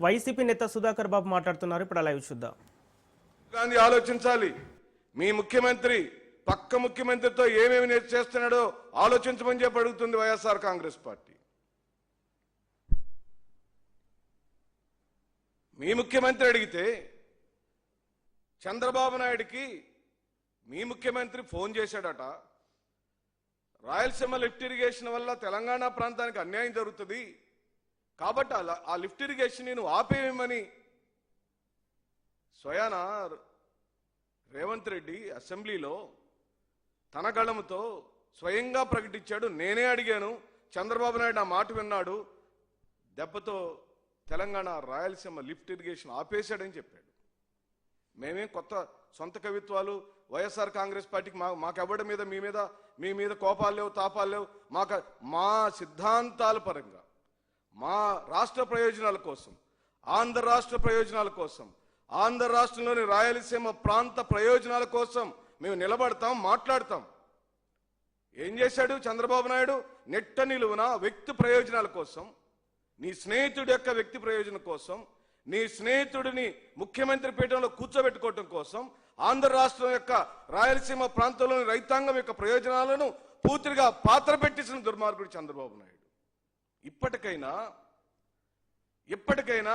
YCP నేత సుధాకర్ బాబు మాట్లాడుతున్నారు. ఇప్పుడు లైవ్ చూద్దాం. గాంధీ ఆలోచించాలి. మీ ముఖ్యమంత్రి పక్క ముఖ్యమంత్రితో ఏమేమి చేస్తున్నాడో ఆలోచించమని చెప్పి అడుగుతుంది వైఎస్ఆర్ కాంగ్రెస్ పార్టీ. మీ ముఖ్యమంత్రి అడిగితే చంద్రబాబు నాయుడికి మీ ముఖ్యమంత్రి ఫోన్ చేశాడట. రాయలసీమ లిఫ్ట్ ఇరిగేషన్ వల్ల తెలంగాణ ప్రాంతానికి అన్యాయం జరుగుతుంది కాబట్టి ఆ లిఫ్ట్ ఇరిగేషన్ నువ్వు ఆపేయమని స్వయాన రేవంత్ రెడ్డి అసెంబ్లీలో తన గళముతో స్వయంగా ప్రకటించాడు. నేనే అడిగాను, చంద్రబాబు నాయుడు ఆ మాట విన్నాడు, దెబ్బతో తెలంగాణ రాయలసీమ లిఫ్ట్ ఇరిగేషన్ ఆపేశాడని చెప్పాడు. మేమేం కొత్త సొంత కవిత్వాలు వైఎస్ఆర్ కాంగ్రెస్ పార్టీకి మాకెవ్వడం మీద మీ మీద కోపాలు లేవు, తాపాలు లేవు. మా సిద్ధాంతాల పరంగా మా రాష్ట్ర ప్రయోజనాల కోసం, ఆంధ్ర రాష్ట్ర ప్రయోజనాల కోసం, ఆంధ్ర రాష్ట్రంలోని రాయలసీమ ప్రాంత ప్రయోజనాల కోసం మేము నిలబడతాం, మాట్లాడతాం. ఏం చేశాడు చంద్రబాబు నాయుడు? నెట్ట నిలువున వ్యక్తి ప్రయోజనాల కోసం, నీ స్నేహితుడి యొక్క వ్యక్తి ప్రయోజనం కోసం, నీ స్నేహితుడిని ముఖ్యమంత్రి పీఠంలో కూర్చోబెట్టుకోవటం కోసం ఆంధ్ర రాష్ట్రం యొక్క రాయలసీమ ప్రాంతంలోని రైతాంగం యొక్క ప్రయోజనాలను పూర్తిగా పాత్ర పెట్టించిన దుర్మార్గుడు చంద్రబాబు నాయుడు. ఇప్పటికైనా